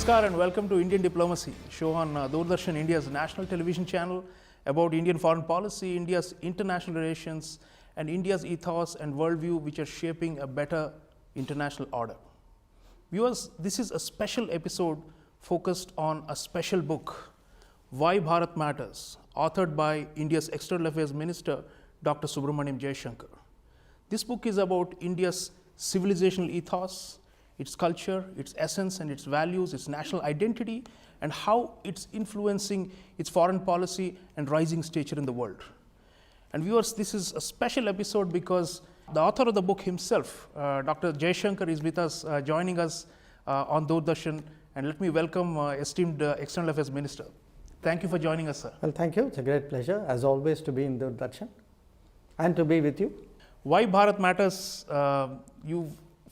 Namaskar and welcome to Indian Diplomacy, show on Doordarshan, India's national television channel about Indian foreign policy, India's international relations, and India's ethos and worldview which are shaping a better international order. Viewers, this is a special episode focused on a special book, Why Bharat Matters, authored by India's External Affairs Minister, Dr. Subrahmanyam Jaishankar. This book is about India's civilisational ethos, its culture, its essence and its values, its national identity, and how it's influencing its foreign policy and rising stature in the world. And viewers, this is a special episode because the author of the book himself, Dr. Jaishankar, is with us, joining us on Doordarshan. And let me welcome esteemed External Affairs Minister. Thank you for joining us, sir. Well, thank you. It's a great pleasure, as always, to be in Doordarshan and to be with you. Why Bharat Matters?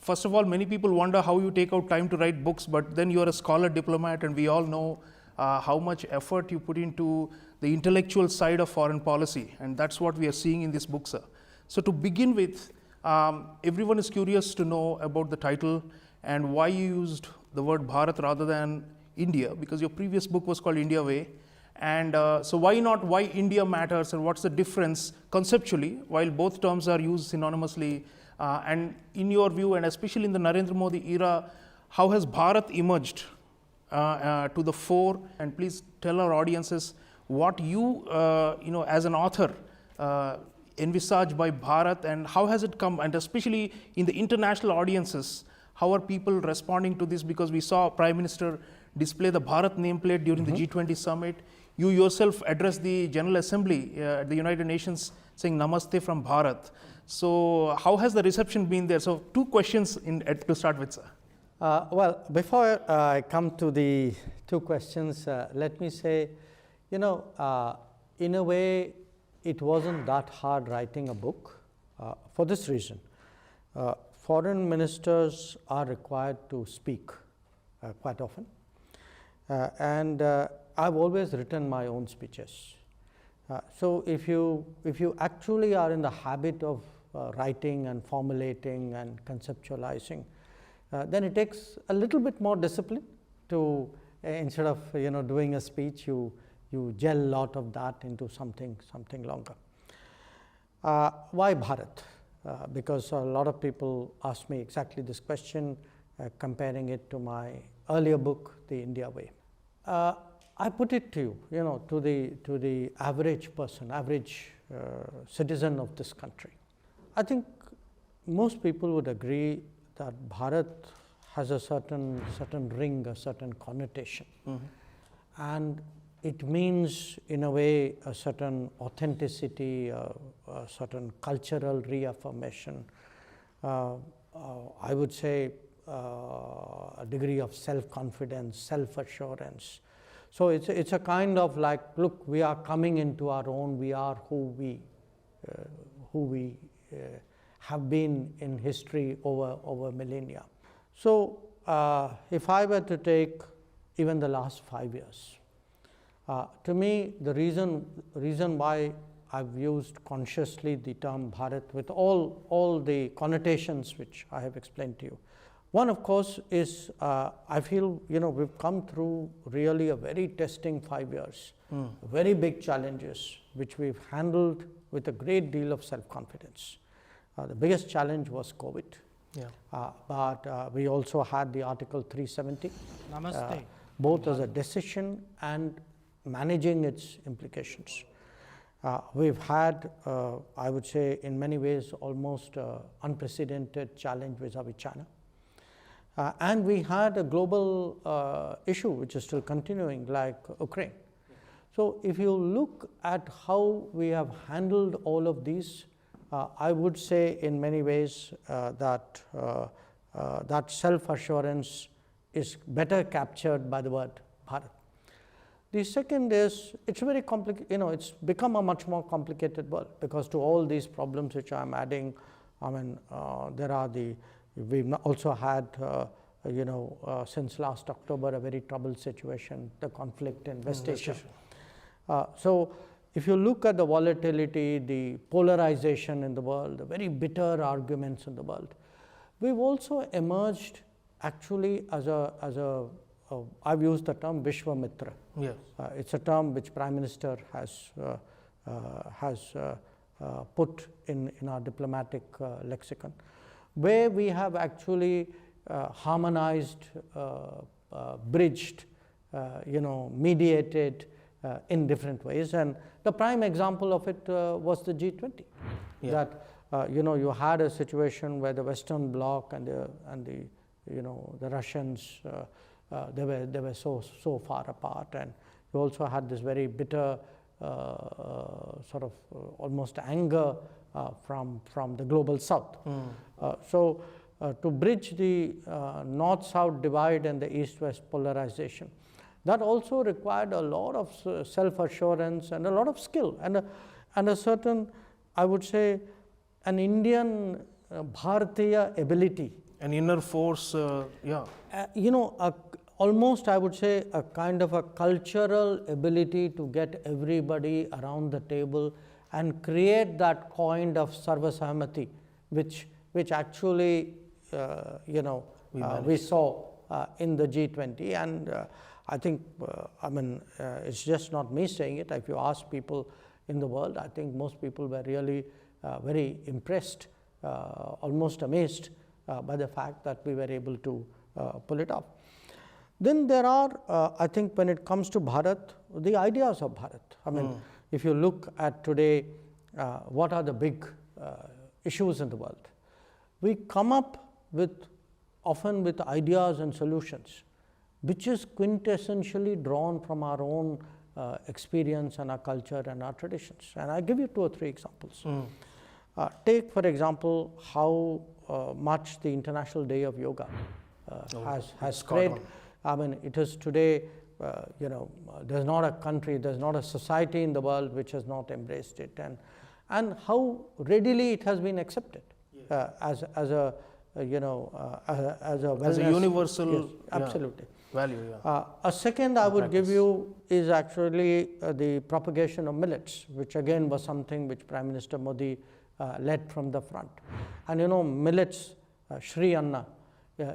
First of all, many people wonder how you take out time to write books, but then you're a scholar diplomat, and we all know how much effort you put into the intellectual side of foreign policy, and that's what we are seeing in this book, sir. So to begin with, everyone is curious to know about the title and why you used the word Bharat rather than India, because your previous book was called India Way. And so why not why India matters, and what's the difference conceptually, while both terms are used synonymously? And in your view, and especially in the Narendra Modi era, how has Bharat emerged to the fore? And please tell our audiences what you, as an author, envisage by Bharat, and how has it come? And especially in the international audiences, how are people responding to this? Because we saw Prime Minister display the Bharat nameplate during the G20 summit. You yourself addressed the General Assembly at the United Nations saying Namaste from Bharat. So how has the reception been there? So two questions to start with, sir. Well, before I come to the two questions, let me say, in a way, it wasn't that hard writing a book for this reason. Foreign ministers are required to speak quite often. And I've always written my own speeches. So if you actually are in the habit of writing and formulating and conceptualizing, then it takes a little bit more discipline to instead of doing a speech, you gel a lot of that into something longer. Why Bharat? Because a lot of people ask me exactly this question, comparing it to my earlier book, The India Way. I put it to you, to the average person, average citizen of this country. I think most people would agree that Bharat has a certain ring, a certain connotation. And it means, in a way, a certain authenticity, a certain cultural reaffirmation. I would say a degree of self-confidence, self-assurance. So it's a kind of like, look, we are coming into our own. We are who we have been in history over millennia. So if I were to take even the last 5 years, to me, the reason why I've used consciously the term Bharat with all the connotations which I have explained to you. One, of course, is I feel we've come through really a very testing 5 years, very big challenges which we've handled with a great deal of self-confidence. The biggest challenge was COVID, but we also had the Article 370, both as a decision and managing its implications. We've had, I would say, in many ways, almost unprecedented challenge vis-a-vis China. And we had a global issue which is still continuing, like Ukraine. So if you look at how we have handled all of these, I would say in many ways that self-assurance is better captured by the word Bharat. The second is, it's very complicated, it's become a much more complicated world, because to all these problems which I'm adding, there are we've also had, since last October, a very troubled situation, the conflict in West Asia. So if you look at the volatility, the polarization in the world, the very bitter arguments in the world, we've also emerged actually as a I've used the term Vishwamitra. Yes. It's a term which Prime Minister has put in our diplomatic lexicon, where we have actually harmonized, bridged, mediated in different ways. And the prime example of it was the G20. Yeah. That you had a situation where the Western Bloc and the Russians, they were so far apart, and you also had this very bitter sort of almost anger from the global South. So to bridge the North-South divide and the East-West polarization, that also required a lot of self-assurance and a lot of skill and a certain, I would say, an Indian Bharatiya ability. An inner force, Almost I would say a kind of a cultural ability to get everybody around the table and create that kind of sarvasahmati, which actually we saw in the G20. And I think, it's just not me saying it. If you ask people in the world, I think most people were really very impressed, almost amazed by the fact that we were able to pull it off. Then there are, I think when it comes to Bharat, the ideas of Bharat. If you look at today, what are the big issues in the world? We come up often with ideas and solutions, which is quintessentially drawn from our own experience and our culture and our traditions. And I give you 2 or 3 examples. Take, for example, how much the International Day of Yoga has spread. It is today, there's not a country, there's not a society in the world which has not embraced it, and how readily it has been accepted as a wellness, as a universal, yes, absolutely, value. A second I would give you is actually the propagation of millets, which again was something which Prime Minister Modi led from the front. And millets, Shri Anna,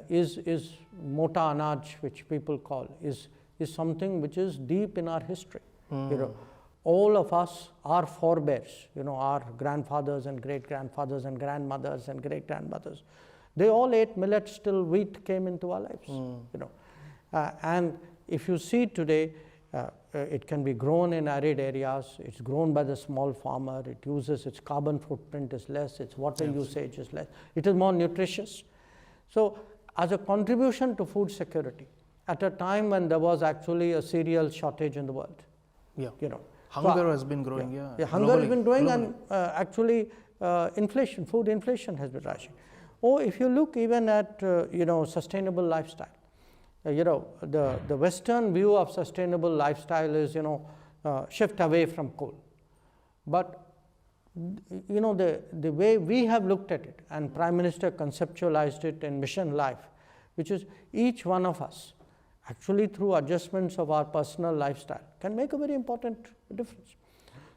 is mota anaj, which people call, is something which is deep in our history. All of us, our forebears, our grandfathers and great-grandfathers and grandmothers and great-grandmothers, they all ate millets till wheat came into our lives. And if you see today, it can be grown in arid areas, it's grown by the small farmer, it uses, its carbon footprint is less, its water usage is less, it is more nutritious. So as a contribution to food security, at a time when there was actually a cereal shortage in the world, hunger has been growing, hunger has been growing, globally. and actually inflation, food inflation has been rising. Or if you look even at sustainable lifestyle, the Western view of sustainable lifestyle is shift away from coal. But the way we have looked at it, and Prime Minister conceptualized it in Mission Life, which is each one of us actually through adjustments of our personal lifestyle can make a very important difference.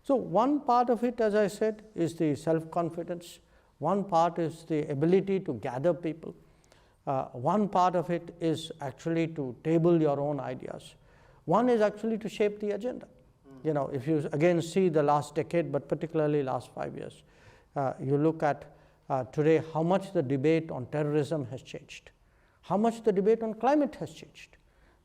So one part of it, as I said, is the self-confidence. One part is the ability to gather people. One part of it is actually to table your own ideas. One is actually to shape the agenda. If you again see the last decade, but particularly last 5 years, you look at today how much the debate on terrorism has changed, how much the debate on climate has changed.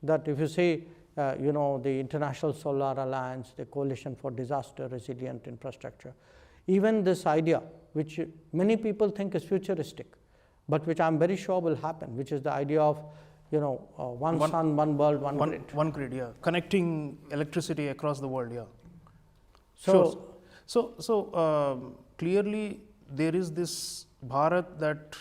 That if you see, the International Solar Alliance, the Coalition for Disaster Resilient Infrastructure, even this idea, which many people think is futuristic, but which I'm very sure will happen, which is the idea of one sun, one world, one grid. One grid, connecting electricity across the world, So, So clearly there is this Bharat that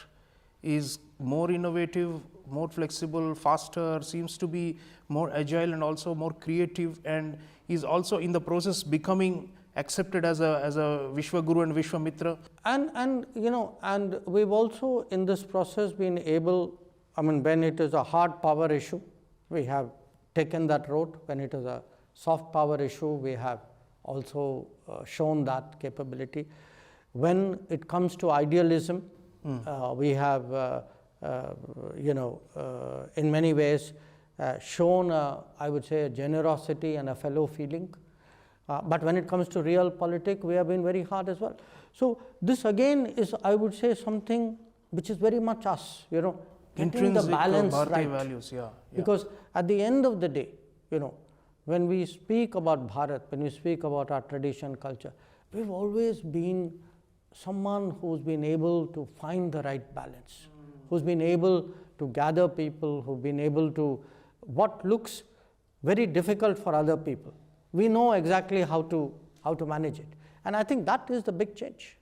is more innovative, more flexible, faster, seems to be more agile and also more creative, and is also in the process becoming accepted as a Vishwaguru and Vishwamitra. And we've also in this process been able, when it is a hard power issue, we have taken that road. When it is a soft power issue, we have also shown that capability. When it comes to idealism, we have, in many ways, shown, I would say, a generosity and a fellow feeling. But when it comes to real politics, we have been very hard as well. So this again is, I would say, something which is very much us, getting Intrinsic the balance Bharatiya right. values, yeah. Because at the end of the day, when we speak about Bharat, when we speak about our tradition, culture, we've always been someone who's been able to find the right balance, who's been able to gather people, who've been able to, what looks very difficult for other people, we know exactly how to manage it. And I think that is the big change.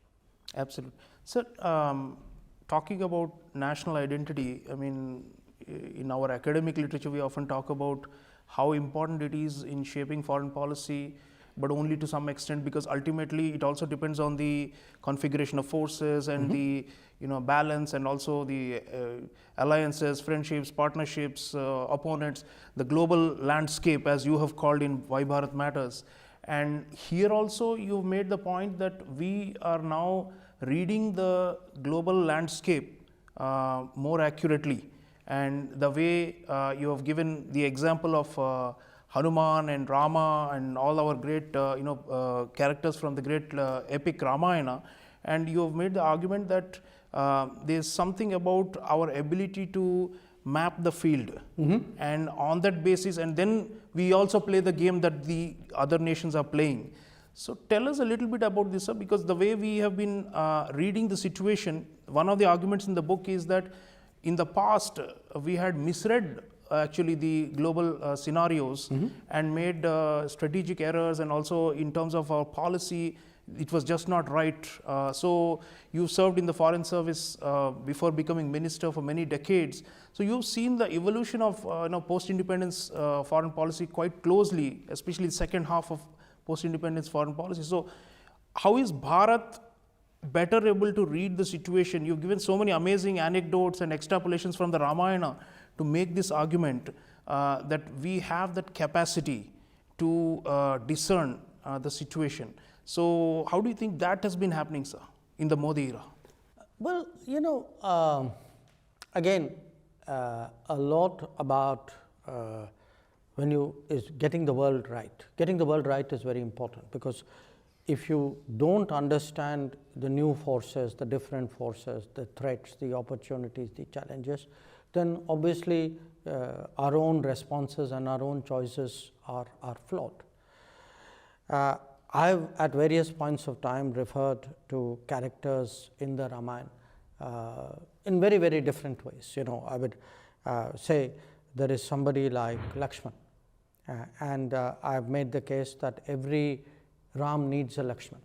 Absolutely. Sir, talking about national identity, I mean, in our academic literature, we often talk about how important it is in shaping foreign policy, but only to some extent, because ultimately it also depends on the configuration of forces and the balance, and also the alliances, friendships, partnerships, opponents, the global landscape, as you have called in Why Bharat Matters. And here also you've made the point that we are now reading the global landscape more accurately. And the way you have given the example of Hanuman and Rama and all our great characters from the great epic Ramayana, and you have made the argument that there is something about our ability to map the field, and on that basis, and then we also play the game that the other nations are playing. So tell us a little bit about this, sir, because the way we have been reading the situation, one of the arguments in the book is that in the past we had misread actually the global scenarios and made strategic errors, and also in terms of our policy it was just not right. So you served in the foreign service before becoming minister for many decades. So you've seen the evolution of post-independence foreign policy quite closely, especially the second half of post-independence foreign policy. So how is Bharat better able to read the situation? You've given so many amazing anecdotes and extrapolations from the Ramayana to make this argument that we have that capacity to discern the situation. So how do you think that has been happening, sir, in the Modi era? Well, again, a lot about when you is getting the world right. Getting the world right is very important, because if you don't understand the new forces, the different forces, the threats, the opportunities, the challenges, then obviously our own responses and our own choices are flawed. I've at various points of time referred to characters in the Ramayana in very, very different ways. I would say there is somebody like Lakshman, and I've made the case that every Ram needs a Lakshman,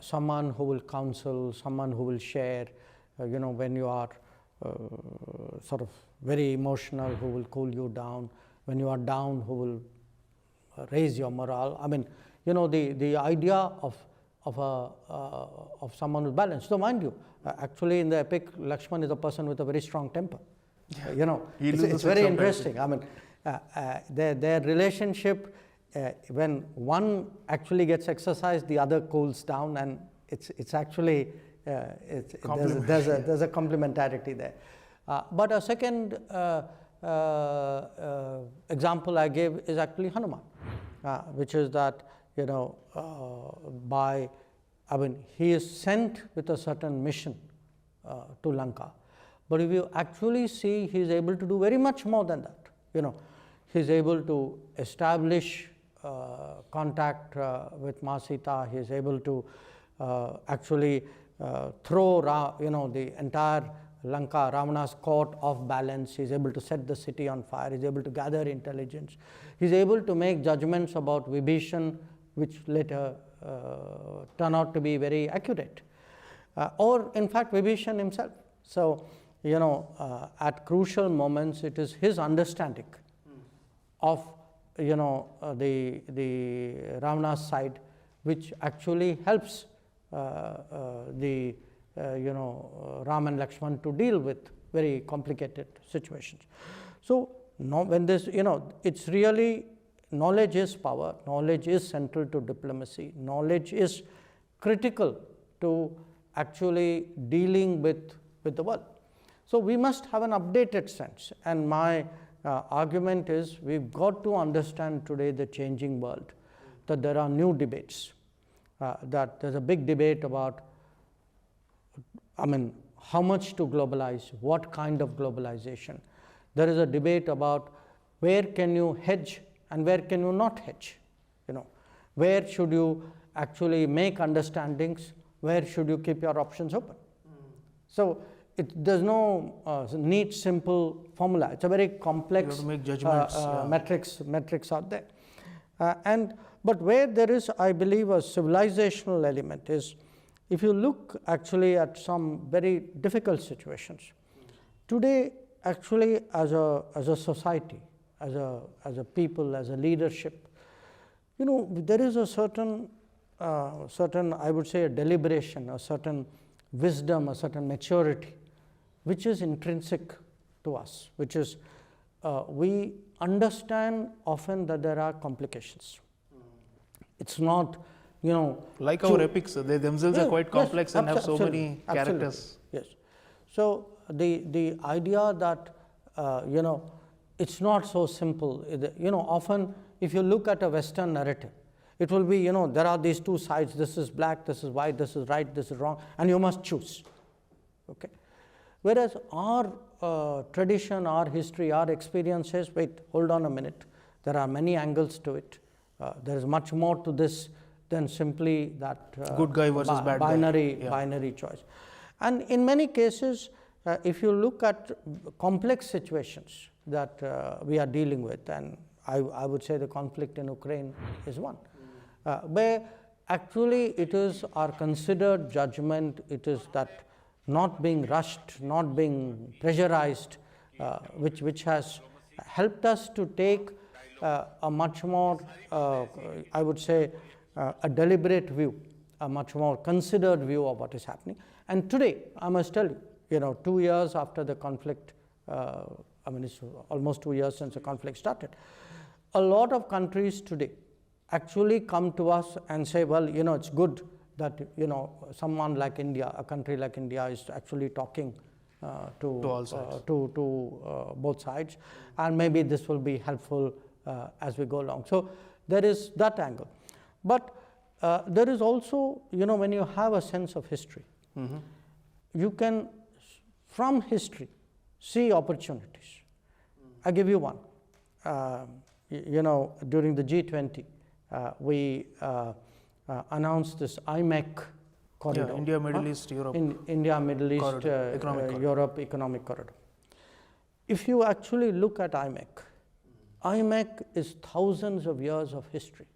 someone who will counsel, someone who will share, when you are sort of very emotional, who will cool you down, when you are down, who will raise your morale. I mean, the idea of someone who's balanced. So mind you, actually in the epic, Lakshman is a person with a very strong temper. It's very interesting. I mean, their relationship, when one actually gets exercised, the other cools down, and it's actually there's a complementarity there. But a second example I gave is actually Hanuman, which is that he is sent with a certain mission to Lanka, but if you actually see, he is able to do very much more than that. He is able to establish contact with Ma Sita. He is able to actually throw the entire Lanka, Ravana's court, off balance. He is able to set the city on fire. He is able to gather intelligence. He is able to make judgments about Vibhishan, which later turn out to be very accurate, or in fact Vibhishan himself. So at crucial moments, it is his understanding of the Ravana's side which actually helps the Ram and Lakshman to deal with very complicated situations. So when this, it's really, knowledge is power, knowledge is central to diplomacy, knowledge is critical to actually dealing with the world. So we must have an updated sense, and my argument is we've got to understand today the changing world, that there are new debates, that there's a big debate about, how much to globalize, what kind of globalization. There is a debate about where can you hedge and where can you not hedge. Where should you actually make understandings, where should you keep your options open. So there's no neat, simple formula. It's a very complex you have to make judgments, metrics out there. But where there is, I believe, a civilizational element is, if you look actually at some very difficult situations, today actually as a society, as a people, as a leadership, there is a certain, I would say, a deliberation, a certain wisdom, a certain maturity, which is intrinsic to us, which is we understand often that there are complications. It's not, like our epics, they themselves are quite complex and have so many characters. Yes. So the idea that it's not so simple. Often if you look at a Western narrative, it will be, there are these two sides. This is black, this is white, this is right, this is wrong, and you must choose. Okay. Whereas our tradition, our history, our experience says, wait, hold on a minute. There are many angles to it. There is much more to this than simply that good guy versus bad binary choice. And in many cases, if you look at complex situations that we are dealing with, and I would say the conflict in Ukraine is one, where actually it is our considered judgment, it is that not being rushed, not being pressurized, which has helped us to take a much more, I would say, a deliberate view, a much more considered view of what is happening. And today, I must tell you, 2 years after the conflict, it's almost 2 years since the conflict started, a lot of countries today actually come to us and say, well, it's good that, someone like India, a country like India is actually talking to all sides. to both sides, and maybe this will be helpful as we go along. So there is that angle. But there is also, when you have a sense of history, you can, from history, see opportunities. I give you one. During the G20, we announced this IMEC corridor. India, Middle East, Europe. India, Middle East, corridor, Europe economic corridor. If you actually look at IMEC is thousands of years of history.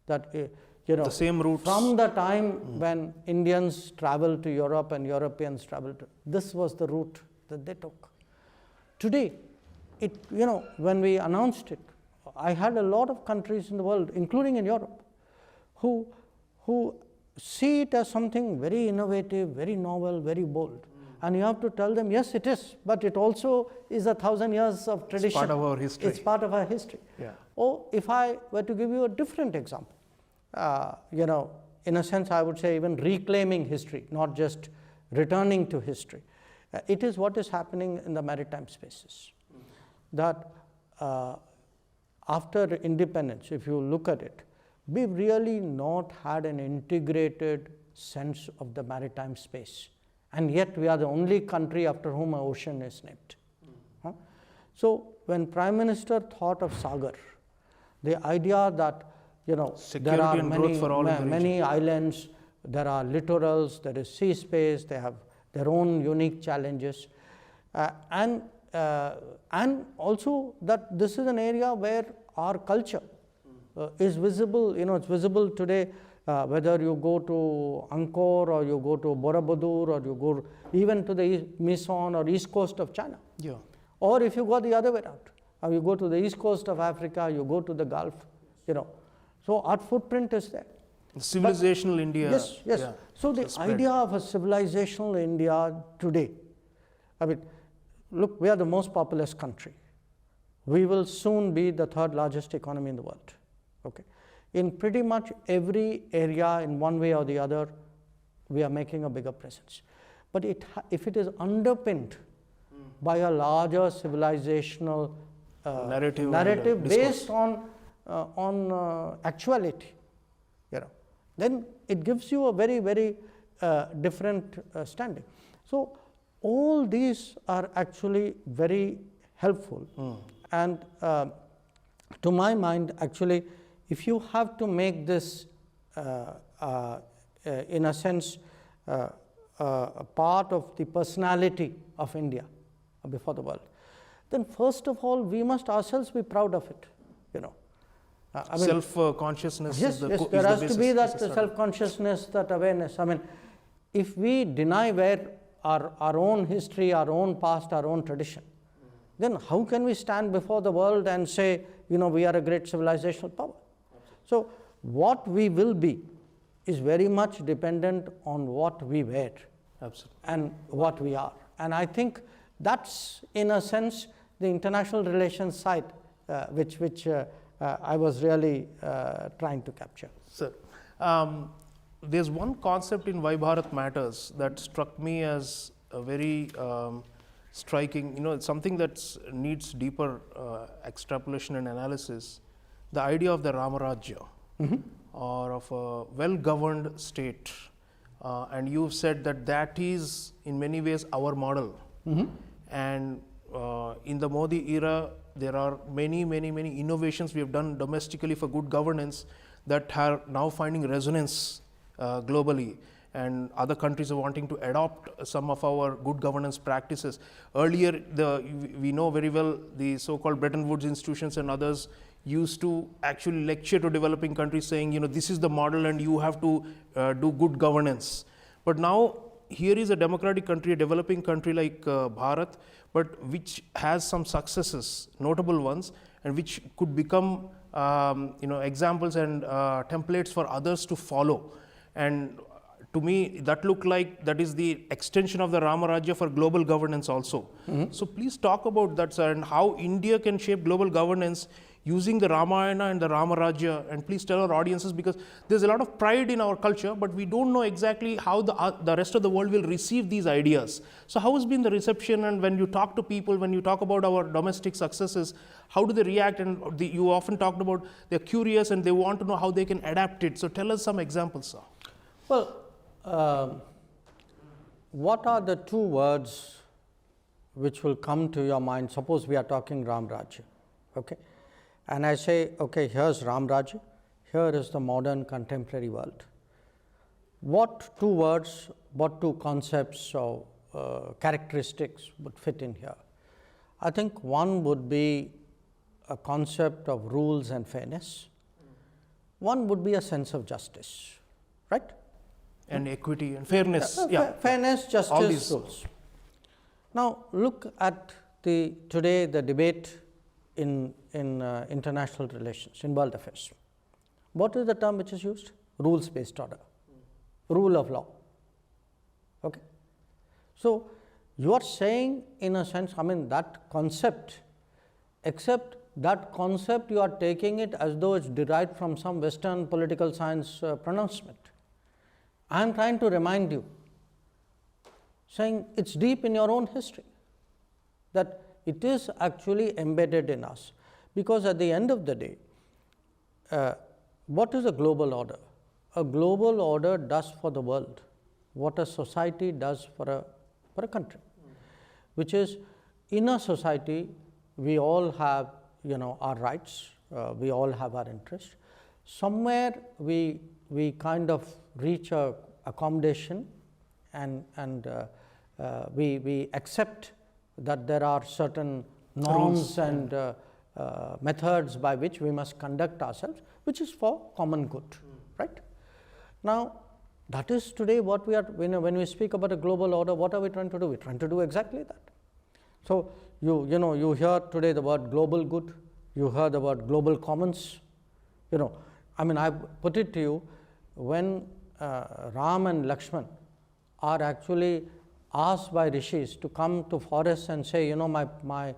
That the same routes. From the time when Indians traveled to Europe and Europeans traveled to, this was the route that they took. Today, when we announced it, I had a lot of countries in the world, including in Europe, who see it as something very innovative, very novel, very bold. And you have to tell them, yes, it is, but it also is 1,000 years of tradition. It's part of our history. It's part of our history. Yeah. Or if I were to give you a different example, in a sense, I would say even reclaiming history, not just returning to history. It is what is happening in the maritime spaces. That after independence, if you look at it, we've really not had an integrated sense of the maritime space. And yet we are the only country after whom an ocean is named. So when Prime Minister thought of Sagar, the idea that there are many islands, there are littorals, there is sea space, they have their own unique challenges, and also that this is an area where our culture is visible. It's visible today, whether you go to Angkor or you go to Borobudur or you go even to the Mison or east coast of China. Yeah. Or if you go the other way around, you go to the east coast of Africa, you go to the Gulf, So our footprint is there. Civilisational India. Yes. Yeah, so the idea of a civilisational India today, look, we are the most populous country. We will soon be the third largest economy in the world. Okay. In pretty much every area, in one way or the other, we are making a bigger presence. But if it is underpinned by a larger civilizational narrative and, based on actuality, then it gives you a very, very different standing. So all these are actually very helpful. And to my mind, actually, if you have to make this in a sense a part of the personality of India before the world, then first of all we must ourselves be proud of it. I mean, self-consciousness. Yes, there has to be that self-consciousness, that awareness. I mean, if we deny where our own history, our own past, our own tradition, then how can we stand before the world and say, we are a great civilizational power? So what we will be is very much dependent on what we were. Absolutely. And what we are. And I think that's, in a sense, the international relations side, which I was really trying to capture. Sir, there's one concept in Why Bharat Matters that struck me as a very striking, it's something that needs deeper extrapolation and analysis, the idea of the Ramarajya, or of a well-governed state. And you've said that is in many ways our model. And in the Modi era, there are many innovations we have done domestically for good governance that are now finding resonance globally, and other countries are wanting to adopt some of our good governance practices. Earlier, we know very well the so-called Bretton Woods institutions and others used to actually lecture to developing countries saying, this is the model and you have to do good governance. But now, here is a democratic country, a developing country like Bharat, but which has some successes, notable ones, and which could become examples and templates for others to follow. And to me, that looked like that is the extension of the Ramarajya for global governance also. So please talk about that, sir, and how India can shape global governance using the Ramayana and the Ramarajya. And please tell our audiences, because there's a lot of pride in our culture, but we don't know exactly how the rest of the world will receive these ideas. So how has been the reception, and when you talk to people, when you talk about our domestic successes, how do they react? And you often talked about they're curious and they want to know how they can adapt it. So tell us some examples, sir. Well, what are the two words which will come to your mind? Suppose we are talking Ramarajya, okay? And I say, okay, here's Ramarajya, here is the modern contemporary world. What two words, what two concepts or characteristics would fit in here? I think one would be a concept of rules and fairness. One would be a sense of justice, right? And equity and fairness. Fairness, justice, rules. Now, look at today the debate in international relations, in world affairs. What is the term which is used? Rules-based order, rule of law. Okay. So, you are saying, in a sense, that concept, except that concept you are taking it as though it's derived from some Western political science pronouncement. I am trying to remind you, saying it's deep in your own history, that it is actually embedded in us. Because at the end of the day, what is a global order? A global order does for the world what a society does for a country, which is, in a society, we all have our rights, we all have our interests. Somewhere we kind of reach a accommodation, and we accept that there are certain norms and methods by which we must conduct ourselves, which is for common good, right? Now, that is today what we are, when we speak about a global order, what are we trying to do? We're trying to do exactly that. So, you hear today the word global good, you hear the word global commons. I put it to you, when Ram and Lakshman are actually asked by rishis to come to forests and say, my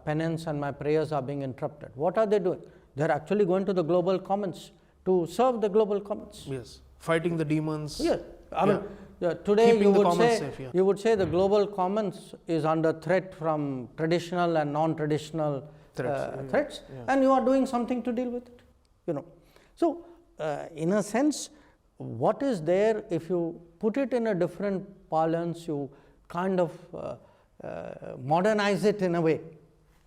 penance and my prayers are being interrupted. What are they doing? They're actually going to the global commons to serve the global commons. Yes, fighting the demons. Yes, I mean, today Keeping you the would commons say safe, yeah. you would say the global commons is under threat from traditional and non-traditional threats, and you are doing something to deal with it. You know, so in a sense, what is there, if you put it in a different parlance, you kind of modernize it in a way.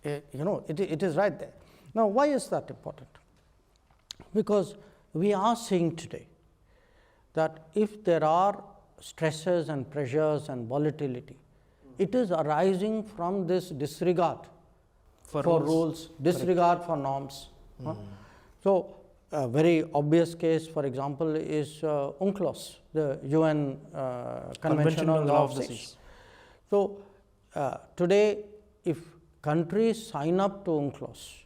You know, it is right there. Now, why is that important? Because we are seeing today that if there are stresses and pressures and volatility, it is arising from this disregard for rules, disregard for norms. So, a very obvious case, for example, is UNCLOS, the UN Convention on Law of the Sea. So, today, if countries sign up to UNCLOS,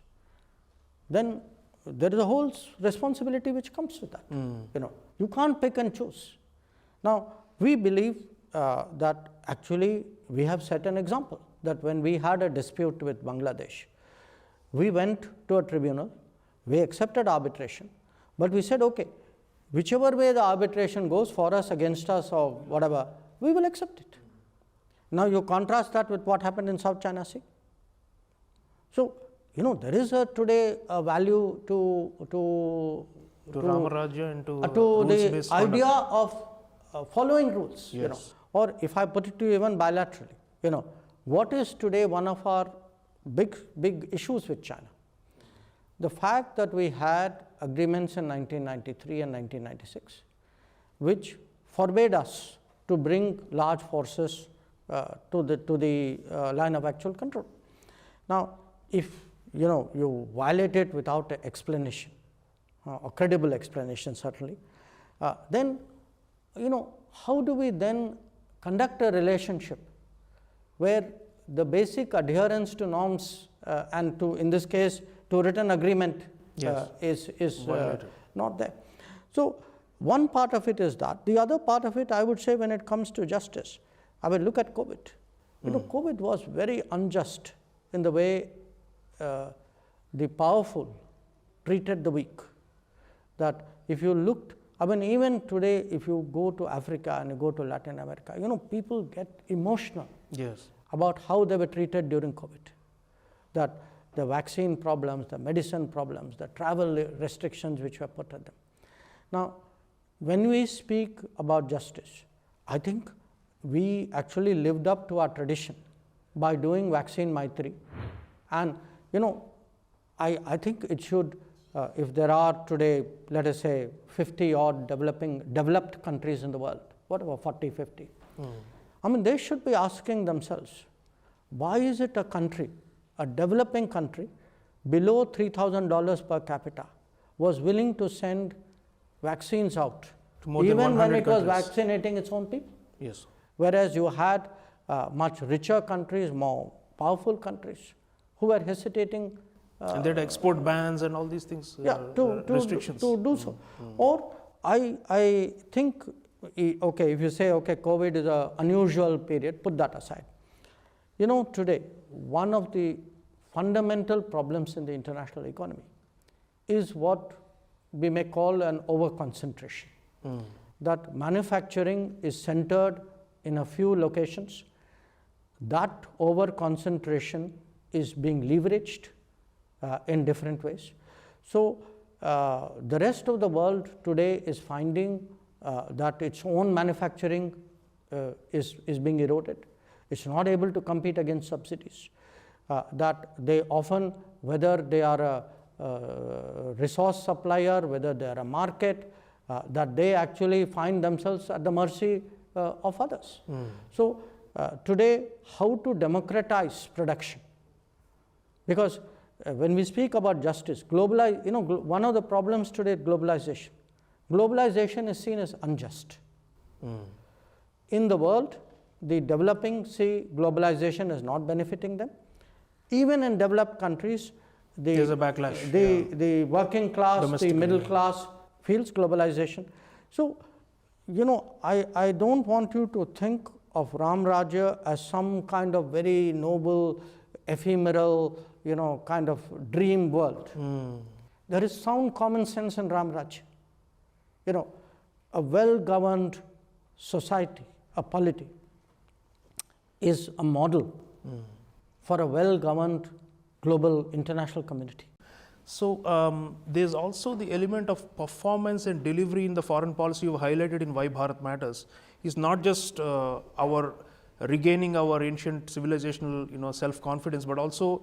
then there is a whole responsibility which comes with that. You know, you can't pick and choose. Now, we believe that actually we have set an example, that when we had a dispute with Bangladesh, we went to a tribunal, we accepted arbitration, but we said, okay, whichever way the arbitration goes, for us, against us, or whatever, we will accept it. Now, you contrast that with what happened in South China Sea. So, you know, there is today a value to Ramarajya and to the idea of following rules. Yes. You know, or if I put it to you even bilaterally, you know, what is today one of our big issues with China? The fact that we had agreements in 1993 and 1996, which forbade us to bring large forces to the line of actual control. Now, if you know, you violate it without an explanation, or credible explanation certainly, then, you know, how do we then conduct a relationship where the basic adherence to norms and to, in this case, to written agreement is not there. So, one part of it is that. The other part of it, I would say, when it comes to justice, I will look at COVID. You know, COVID was very unjust in the way the powerful treated the weak. That if you looked, I mean, even today, if you go to Africa and you go to Latin America, you know, people get emotional about how they were treated during COVID. That the vaccine problems, the medicine problems, the travel restrictions which were put on them. Now, when we speak about justice, I think we actually lived up to our tradition by doing vaccine Maitri. And, you know, I think it should, if there are today, let us say, 50 odd developed countries in the world, whatever, 40, 50. I mean, they should be asking themselves, why is it a country, a developing country, below $3,000 per capita, was willing to send vaccines out, even when it was vaccinating its own people? Yes. Whereas you had much richer countries, more powerful countries, who were hesitating. And they had export bans and all these things, restrictions. To do so. Or I think, okay, if you say, okay, COVID is an unusual period, put that aside. You know, today, one of the fundamental problems in the international economy is what we may call an over-concentration. That manufacturing is centered in a few locations. That over-concentration is being leveraged in different ways. So, the rest of the world today is finding that its own manufacturing is being eroded. It's not able to compete against subsidies. That they often, whether they are a resource supplier, whether they are a market, that they actually find themselves at the mercy of others. So, today, how to democratize production? Because when we speak about justice, you know, one of the problems today is globalization. Globalization is seen as unjust. In the world, the developing see globalization is not benefiting them. Even in developed countries, there's a backlash. The working class, the middle class feels globalization. So, you know, I don't want you to think of Ram Rajya as some kind of very noble, ephemeral, you know, kind of dream world. There is sound common sense in Ram Rajya. You know, a well-governed society, a polity, is a model for a well-governed global international community. So there's also the element of performance and delivery in the foreign policy you've highlighted in Why Bharat Matters. It's not just our regaining our ancient civilizational self-confidence, but also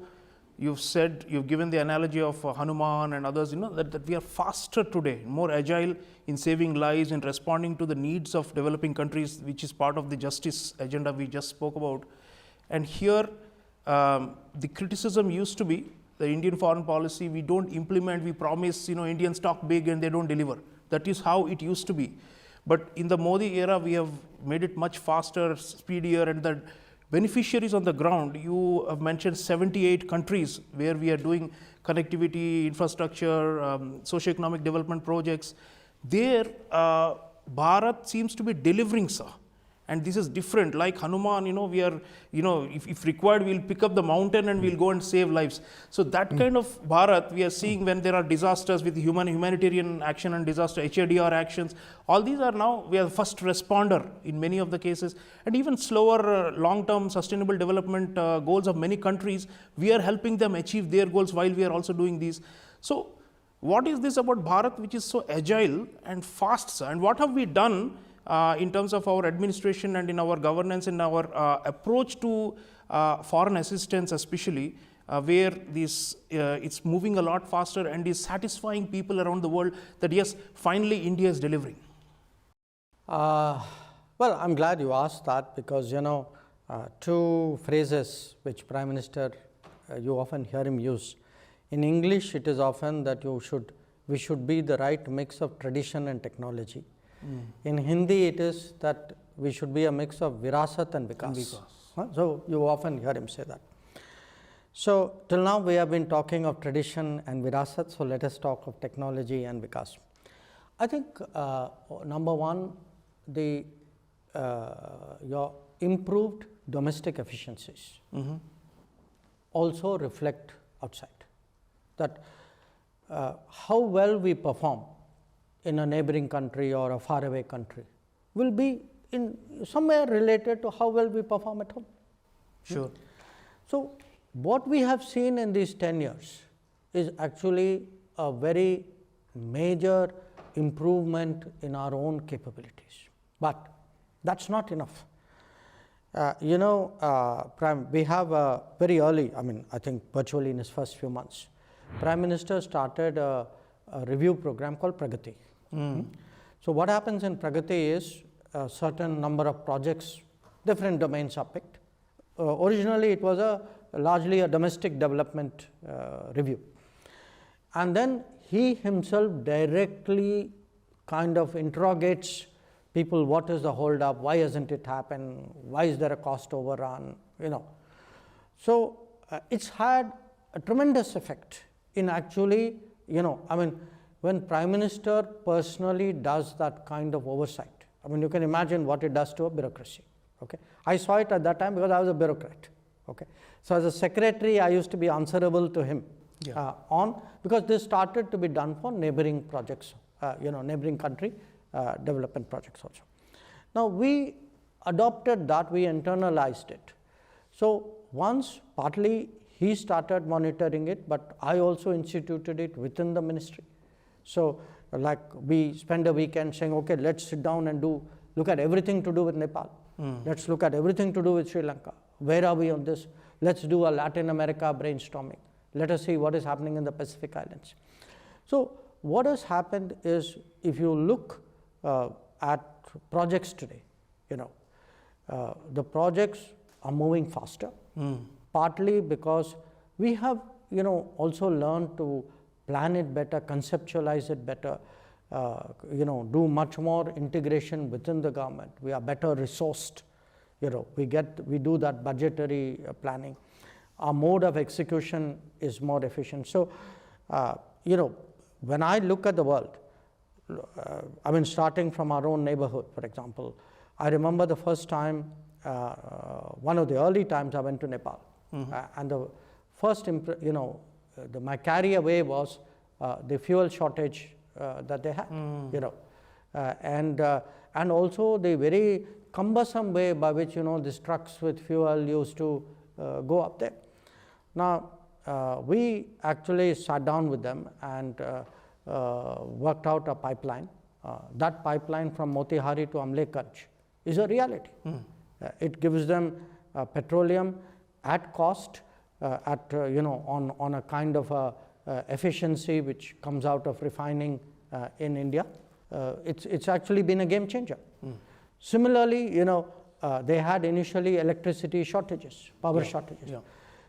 you've given the analogy of Hanuman and others, that we are faster today, more agile in saving lives, in responding to the needs of developing countries, which is part of the justice agenda we just spoke about. And here, the criticism used to be the Indian foreign policy, we don't implement, we promise, Indians talk big and they don't deliver. That is how it used to be. But in the Modi era, we have made it much faster, speedier, and the beneficiaries on the ground, you have mentioned 78 countries where we are doing connectivity, infrastructure, socio-economic development projects. There, Bharat seems to be delivering, sir. And this is different. Like Hanuman, we are, if required, we'll pick up the mountain and we'll go and save lives. So that kind of Bharat we are seeing when there are disasters with humanitarian action and disaster, HADR actions. All these are now, we are the first responder in many of the cases. And even slower long-term sustainable development goals of many countries, we are helping them achieve their goals while we are also doing these. So what is this about Bharat which is so agile and fast, sir? And what have we done in terms of our administration and in our governance, in our approach to foreign assistance especially, where it's moving a lot faster and is satisfying people around the world that yes, finally India is delivering? Well, I'm glad you asked that because, two phrases which Prime Minister, you often hear him use. In English, it is often that we should be the right mix of tradition and technology. In Hindi, it is that we should be a mix of virasat and vikas. So you often hear him say that. So till now we have been talking of tradition and virasat, so let us talk of technology and vikas. I think number one, your improved domestic efficiencies also reflect outside. That how well we perform in a neighboring country or a faraway country will be in somewhere related to how well we perform at home. Sure. So what we have seen in these 10 years is actually a very major improvement in our own capabilities. But that's not enough. Prime, we have very early, I think virtually in his first few months, Prime Minister started a review program called Pragati. So what happens in Pragati is a certain number of projects, different domains are picked. Originally, it was largely a domestic development review. And then he himself directly kind of interrogates people, what is the hold up, why hasn't it happened, why is there a cost overrun, So it's had a tremendous effect in actually, when Prime Minister personally does that kind of oversight, you can imagine what it does to a bureaucracy. Okay, I saw it at that time because I was a bureaucrat. Okay, so as a secretary, I used to be answerable to him because this started to be done for neighboring projects, neighboring country development projects also. Now we adopted that, we internalized it. So once partly he started monitoring it, but I also instituted it within the ministry. So like we spend a weekend saying, okay, let's sit down and look at everything to do with Nepal. Let's look at everything to do with Sri Lanka. Where are we on this? Let's do a Latin America brainstorming. Let us see what is happening in the Pacific Islands. So what has happened is, if you look at projects today, the projects are moving faster, partly because we have, also learned to plan it better, conceptualize it better, do much more integration within the government. We are better resourced, we do that budgetary planning. Our mode of execution is more efficient. So, when I look at the world, starting from our own neighborhood, for example, I remember the first time, one of the early times I went to Nepal, and the first, my carry away was the fuel shortage that they had, and and also the very cumbersome way by which these trucks with fuel used to go up there. Now, we actually sat down with them and worked out a pipeline. That pipeline from Motihari to Amlekanj is a reality. It gives them petroleum at cost, on a kind of a efficiency which comes out of refining in India. It's actually been a game changer. Similarly, they had initially electricity shortages, power shortages.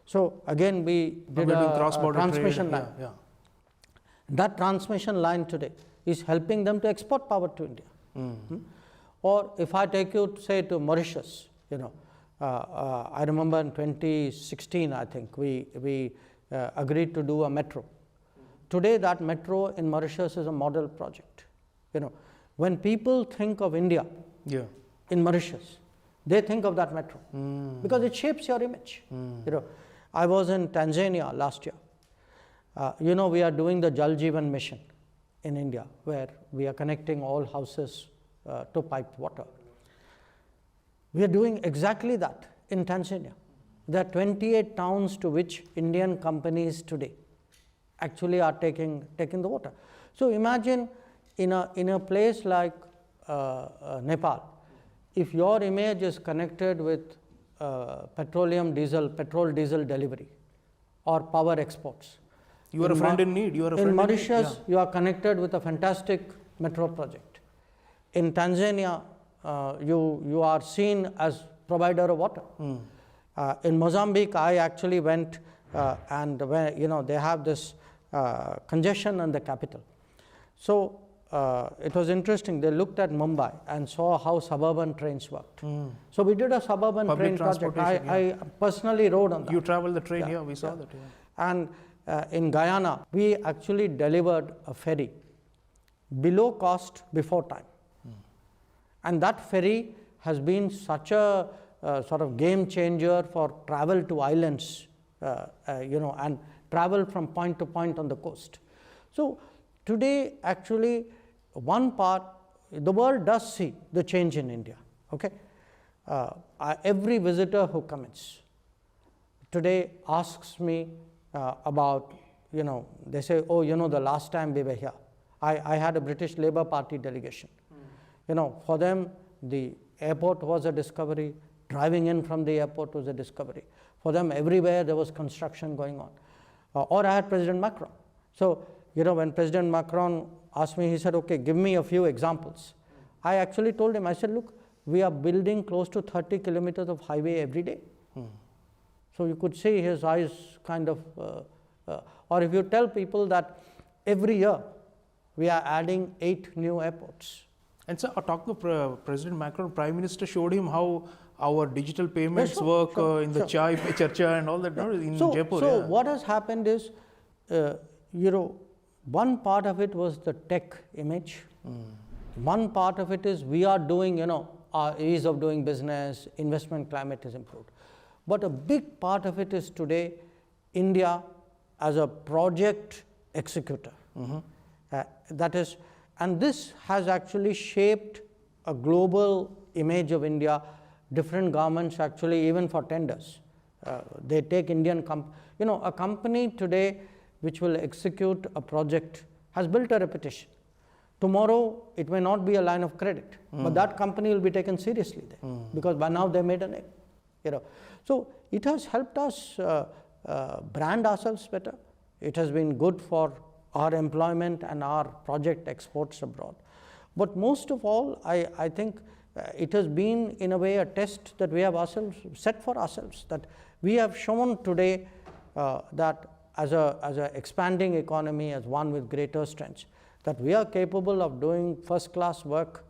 So again, we did a transmission line. That transmission line today is helping them to export power to India. Or if I take you, say, to Mauritius, I remember in 2016, I think, we agreed to do a metro. Today, that metro in Mauritius is a model project. When people think of India in Mauritius, they think of that metro because it shapes your image. I was in Tanzania last year. We are doing the Jal Jeevan mission in India, where we are connecting all houses to piped water. We are doing exactly that in Tanzania. There are 28 towns to which Indian companies today actually are taking the water. So imagine in a place like Nepal, if your image is connected with petrol diesel delivery or power exports. You are a friend in need. In Mauritius, you are connected with a fantastic metro project. In Tanzania, you are seen as provider of water. In Mozambique, I actually went and where they have this congestion in the capital. So it was interesting. They looked at Mumbai and saw how suburban trains worked. So we did a suburban Public train project. transportation, I personally rode on that. You traveled the train, we saw that. And in Guyana, we actually delivered a ferry below cost before time. And that ferry has been such a sort of game changer for travel to islands, and travel from point to point on the coast. So today, actually, one part, the world does see the change in India. Okay, every visitor who comes today asks me about, they say, oh, the last time we were here, I had a British Labour Party delegation. For them, the airport was a discovery, driving in from the airport was a discovery. For them, everywhere there was construction going on. Or I had President Macron. So, when President Macron asked me, he said, okay, give me a few examples. I actually told him, I said, look, we are building close to 30 kilometers of highway every day. So you could see his eyes kind of, or if you tell people that every year we are adding 8 new airports. And so, talking of President Macron, Prime Minister showed him how our digital payments work in the Chai Pe Charcha and all that in Jaipur. So what has happened is, one part of it was the tech image. One part of it is we are doing, our ease of doing business, investment climate is improved. But a big part of it is today India as a project executor. That is, and this has actually shaped a global image of India. Different governments actually, even for tenders, they take Indian a company today which will execute a project has built a reputation. Tomorrow, it may not be a line of credit, but that company will be taken seriously there because by now they made a name. So it has helped us brand ourselves better. It has been good for our employment and our project exports abroad. But most of all, I think it has been in a way a test that we have ourselves set for ourselves, that we have shown today that as a expanding economy, as one with greater strengths, that we are capable of doing first class work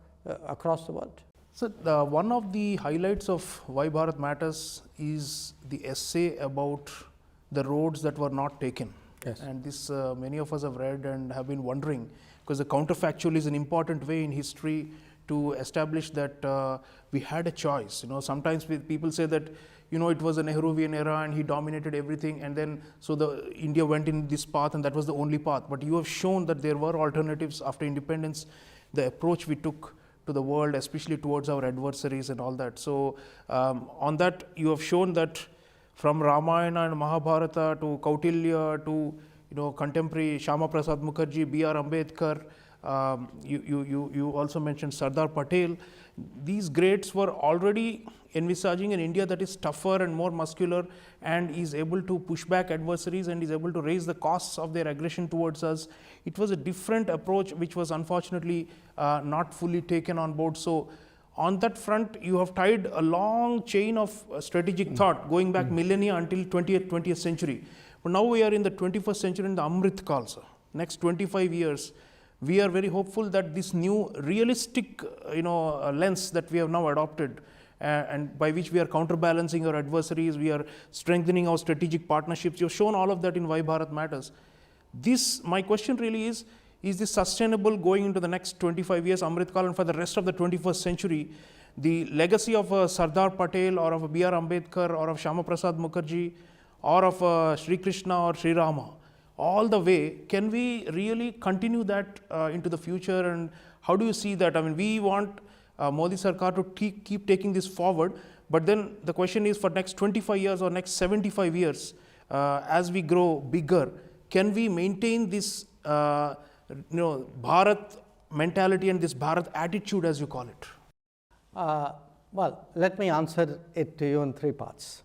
across the world. So one of the highlights of Why Bharat Matters is the essay about the roads that were not taken. Yes. And this many of us have read and have been wondering, because the counterfactual is an important way in history to establish that we had a choice. Sometimes people say that it was a Nehruvian era and he dominated everything, and then so India went in this path and that was the only path. But you have shown that there were alternatives after independence. The approach we took to the world, especially towards our adversaries and all that. So on that, you have shown that from Ramayana and Mahabharata to Kautilya to contemporary Shyama Prasad Mukherjee, B.R. Ambedkar, you also mentioned Sardar Patel. These greats were already envisaging an India that is tougher and more muscular and is able to push back adversaries and is able to raise the costs of their aggression towards us. It was a different approach which was unfortunately not fully taken on board. So on that front, you have tied a long chain of strategic thought going back millennia until 20th century. But now we are in the 21st century in the Amrit Kal, sir. Next 25 years, we are very hopeful that this new realistic lens that we have now adopted and by which we are counterbalancing our adversaries, we are strengthening our strategic partnerships. You have shown all of that in Why Bharat Matters. My question really is this sustainable going into the next 25 years, Amrit Kal, and for the rest of the 21st century? The legacy of Sardar Patel or of B.R. Ambedkar or of Shyama Prasad Mukherjee or of Sri Krishna or Sri Rama, all the way, can we really continue that into the future, and how do you see that? I mean, we want Modi Sarkar to keep taking this forward, but then the question is for next 25 years or next 75 years, as we grow bigger, can we maintain this Bharat mentality and this Bharat attitude, as you call it? Well, let me answer it to you in three parts.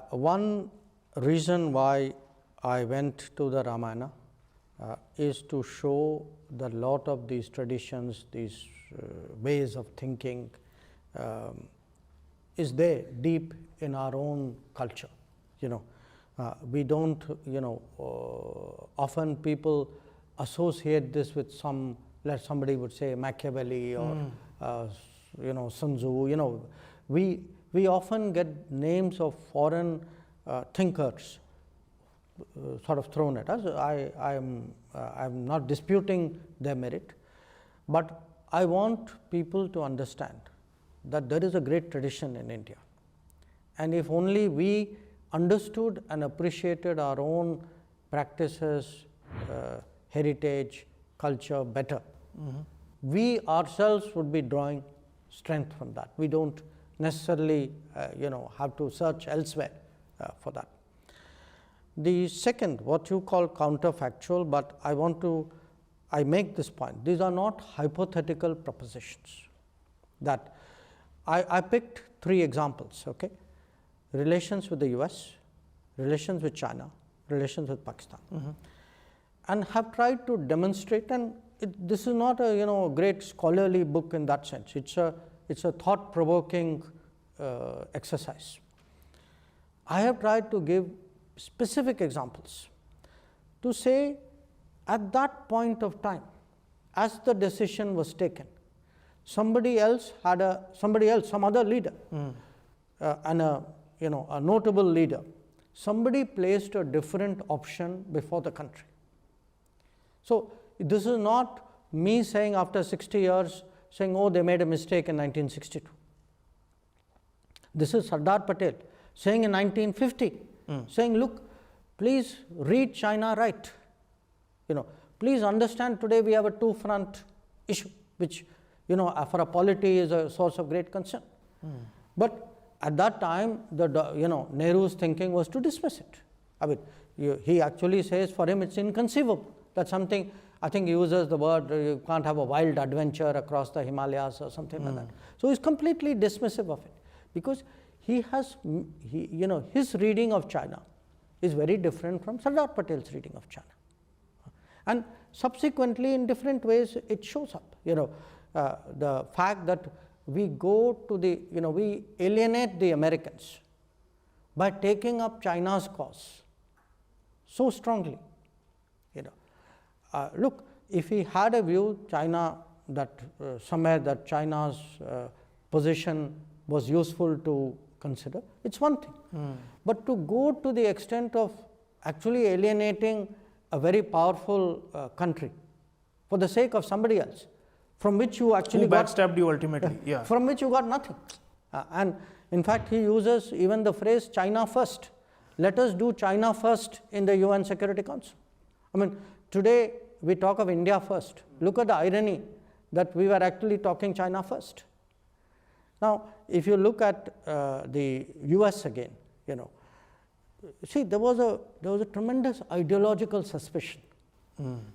One reason why I went to the Ramayana is to show that a lot of these traditions, these ways of thinking is there deep in our own culture. We don't, often people associate this with somebody would say Machiavelli or Sun Tzu. We often get names of foreign thinkers sort of thrown at us. I'm not disputing their merit, but I want people to understand that there is a great tradition in India, and if only we understood and appreciated our own practices, heritage, culture better, we ourselves would be drawing strength from that. We don't necessarily have to search elsewhere for that. The second, what you call counterfactual, but I make this point, these are not hypothetical propositions. That I picked three examples, okay? Relations with the US, relations with China, relations with Pakistan, and have tried to demonstrate, and this is not a great scholarly book in that sense. It's a thought-provoking exercise. I have tried to give specific examples to say at that point of time, as the decision was taken, some other leader, and a notable leader, somebody placed a different option before the country. So this is not me saying after 60 years, saying, oh, they made a mistake in 1962. This is Sardar Patel saying in 1950, saying, look, please read China right. Please understand today we have a two-front issue, which, for a polity is a source of great concern. But at that time, Nehru's thinking was to dismiss it. I mean, he actually says for him it's inconceivable that something, I think he uses the word, you can't have a wild adventure across the Himalayas or something like that. So he's completely dismissive of it, because his reading of China is very different from Sardar Patel's reading of China. And subsequently, in different ways, it shows up. The fact that we go to we alienate the Americans by taking up China's cause so strongly. Look, if he had a view, somewhere that China's position was useful to consider, it's one thing. But to go to the extent of actually alienating a very powerful country for the sake of somebody else, from which you actually backstabbed you ultimately, yeah. From which you got nothing. And in fact, he uses even the phrase China first. Let us do China first in the UN Security Council. I mean, today we talk of India first. Look at the irony that we were actually talking China first. Now, if you look at the US again, see, there was a tremendous ideological suspicion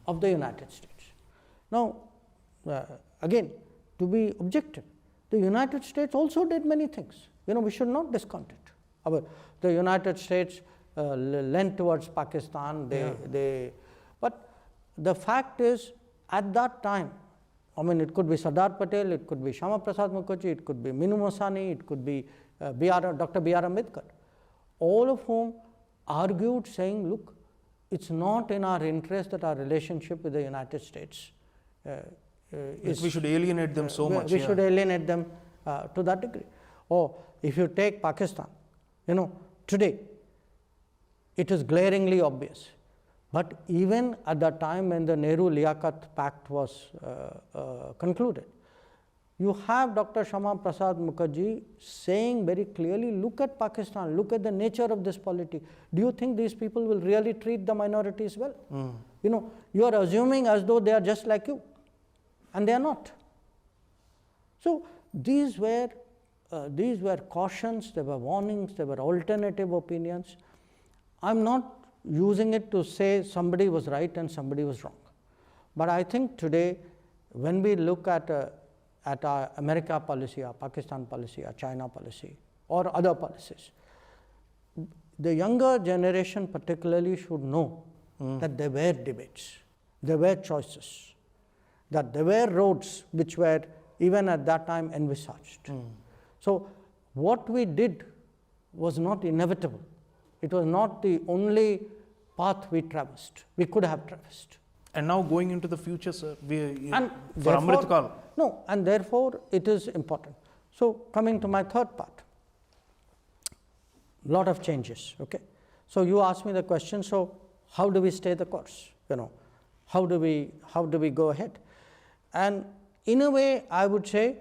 of the United States. Now, again, to be objective, the United States also did many things. We should not discount it. The United States leant towards Pakistan. But the fact is, at that time, it could be Sardar Patel, it could be Shyama Prasad Mukherjee, it could be Minu Mosani, it could be Dr. B.R. Ambedkar, all of whom argued saying, look, it's not in our interest that our relationship with the United States we should alienate them so much. We should alienate them to that degree. Or if you take Pakistan, today it is glaringly obvious. But even at the time when the Nehru-Liaquat Pact was concluded, you have Dr. Shyama Prasad Mukherjee saying very clearly, look at Pakistan, look at the nature of this polity. Do you think these people will really treat the minorities well? You are assuming as though they are just like you, and they are not. So these were cautions, there were warnings, there were alternative opinions. I'm not using it to say somebody was right and somebody was wrong. But I think today, when we look at our America policy, our Pakistan policy, our China policy, or other policies, the younger generation particularly should know that there were debates, there were choices, that there were roads which were even at that time envisaged. So what we did was not inevitable. It was not the only path we traversed. We could have traversed. And now going into the future, sir, for Amrit Kal. No, and therefore it is important. So coming to my third part, lot of changes. Okay, so you asked me the question. So how do we stay the course? How do we go ahead? And in a way, I would say,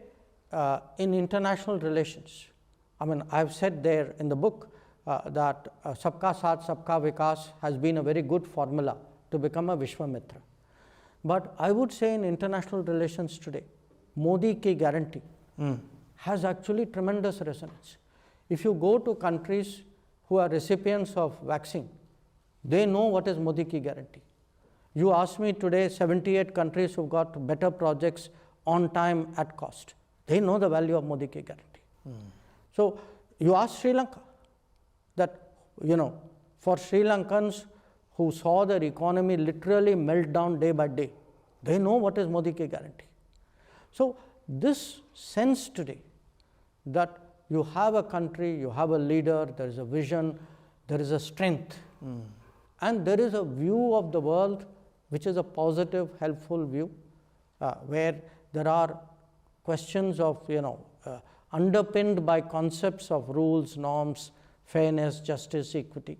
in international relations, I've said there in the book that Sabka Saath, Sabka Vikas has been a very good formula to become a Vishwamitra. But I would say in international relations today, Modi ki guarantee has actually tremendous resonance. If you go to countries who are recipients of vaccine, they know what is Modi ki guarantee. You ask me today, 78 countries who've got better projects on time at cost. They know the value of Modi ki guarantee. So you ask Sri Lanka, that, for Sri Lankans who saw their economy literally melt down day by day, they know what is Modi ki guarantee. So this sense today that you have a country, you have a leader, there is a vision, there is a strength, and there is a view of the world which is a positive, helpful view, where there are questions of, underpinned by concepts of rules, norms, fairness, justice, equity.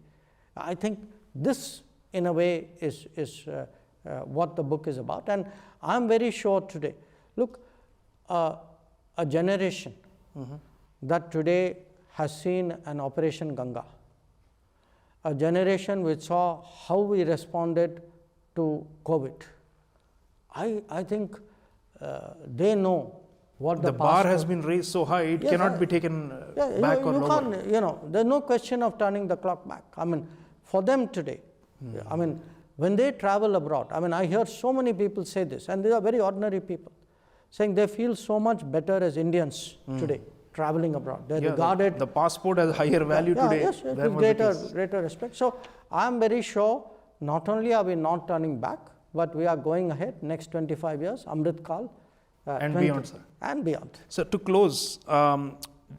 I think this, in a way, is what the book is about. And I'm very sure today, look, a generation that today has seen an Operation Ganga, a generation which saw how we responded to COVID. I think they know what the bar has been raised so high, it cannot be taken back or lower. There's no question of turning the clock back. For them today, when they travel abroad, I hear so many people say this, and they are very ordinary people, saying they feel so much better as Indians today, traveling abroad. They're regarded. The passport has higher value today. Yes, with greater respect. So I'm very sure, not only are we not turning back, but we are going ahead next 25 years, Amrit Kal. And beyond, sir. And beyond. So to close,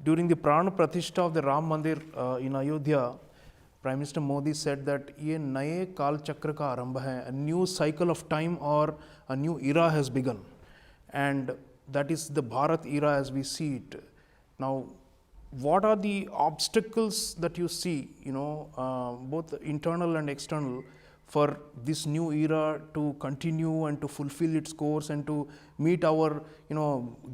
during the Pran Pratishtha of the Ram Mandir in Ayodhya, Prime Minister Modi said that ye naye Kal Chakra ka arambha hai, a new cycle of time or a new era has begun. And that is the Bharat era as we see it. Now, what are the obstacles that you see, both internal and external, for this new era to continue and to fulfill its course and to meet our,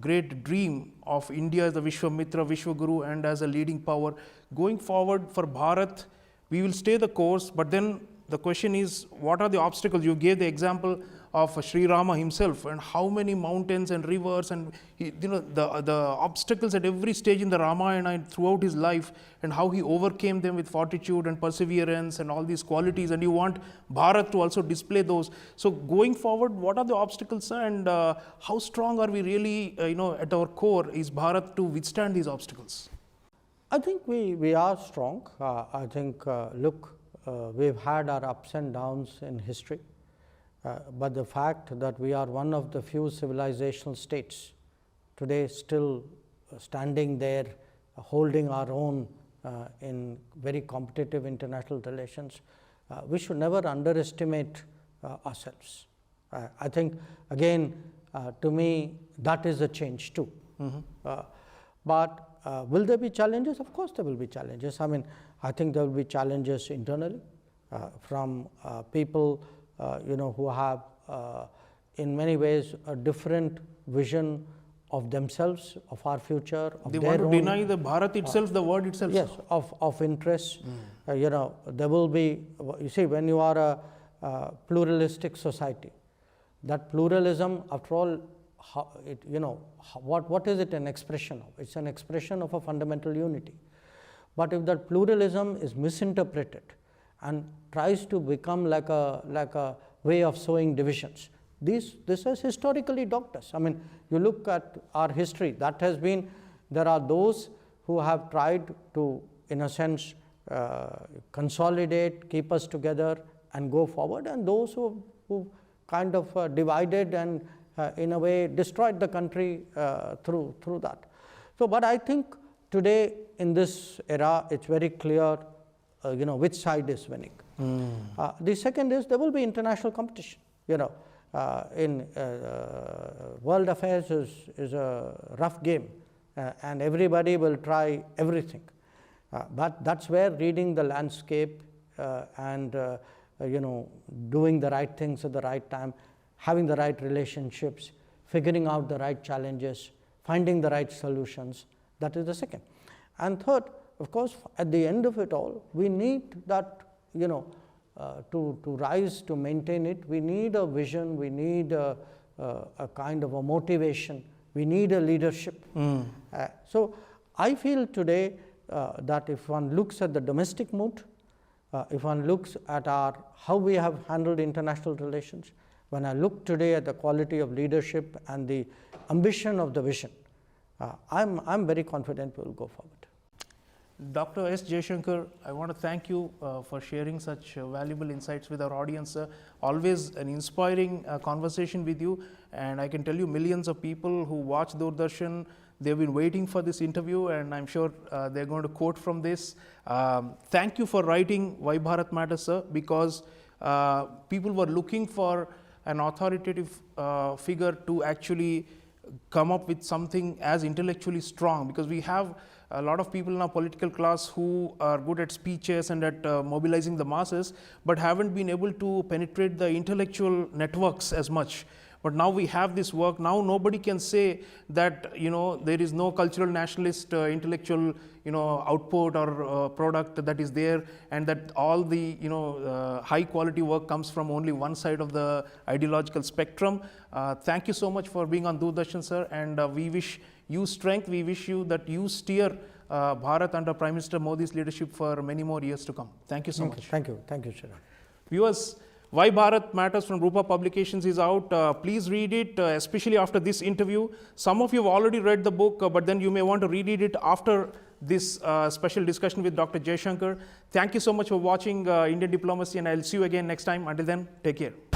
great dream of India as the Vishwamitra, Vishwaguru, and as a leading power? Going forward for Bharat, we will stay the course, but then the question is, what are the obstacles? You gave the example of Sri Rama himself, and how many mountains and rivers and the obstacles at every stage in the Ramayana and throughout his life, and how he overcame them with fortitude and perseverance and all these qualities, and you want Bharat to also display those. So going forward, what are the obstacles, and how strong are we really, at our core, is Bharat to withstand these obstacles? I think we are strong. I think, look, we've had our ups and downs in history, but the fact that we are one of the few civilizational states today still standing there, holding our own in very competitive international relations, we should never underestimate ourselves. I think, again, to me, that is a change too. But will there be challenges? Of course there will be challenges. I mean, I think there will be challenges internally from people who have in many ways a different vision of themselves, of our future, of they their want to own, deny the Bharat itself, the word itself. yes, of interests. There will be, you see, when you are a pluralistic society, that pluralism, after all, what is it an expression of? It's an expression of a fundamental unity. But if that pluralism is misinterpreted and tries to become like a way of sowing divisions, this has historically dogged us. I mean, you look at our history, that has been, there are those who have tried to, in a sense, consolidate, keep us together and go forward, and those who kind of divided and in a way destroyed the country through that. So, but I think today in this era, it's very clear, which side is winning. The second is there will be international competition. In world affairs is a rough game, and everybody will try everything. But that's where reading the landscape and doing the right things at the right time, having the right relationships, figuring out the right challenges, finding the right solutions, that is the second. And third, of course, at the end of it all, we need that, to rise, to maintain it, we need a vision, we need a kind of a motivation, we need a leadership. So I feel today that if one looks at the domestic mood, if one looks at how we have handled international relations, when I look today at the quality of leadership and the ambition of the vision, I'm very confident we will go forward. Dr. S. Jaishankar, I want to thank you for sharing such valuable insights with our audience. Always an inspiring conversation with you, and I can tell you millions of people who watch Doordarshan, they've been waiting for this interview, and I'm sure they're going to quote from this. Thank you for writing Why Bharat Matters, sir, because people were looking for an authoritative figure to actually come up with something as intellectually strong, because we have a lot of people in our political class who are good at speeches and at mobilizing the masses, but haven't been able to penetrate the intellectual networks as much. But now we have this work. Now nobody can say that there is no cultural nationalist intellectual output or product that is there, and that all the high quality work comes from only one side of the ideological spectrum. Thank you so much for being on Doordarshan, sir, and we wish you strength. We wish you that you steer Bharat under Prime Minister Modi's leadership for many more years to come. Thank you so much. Thank you, Sreeram. Viewers, Why Bharat Matters from Rupa Publications is out. Please read it, especially after this interview. Some of you have already read the book, but then you may want to reread it after this special discussion with Dr. Jaishankar. Thank you so much for watching Indian Diplomacy, and I'll see you again next time. Until then, take care.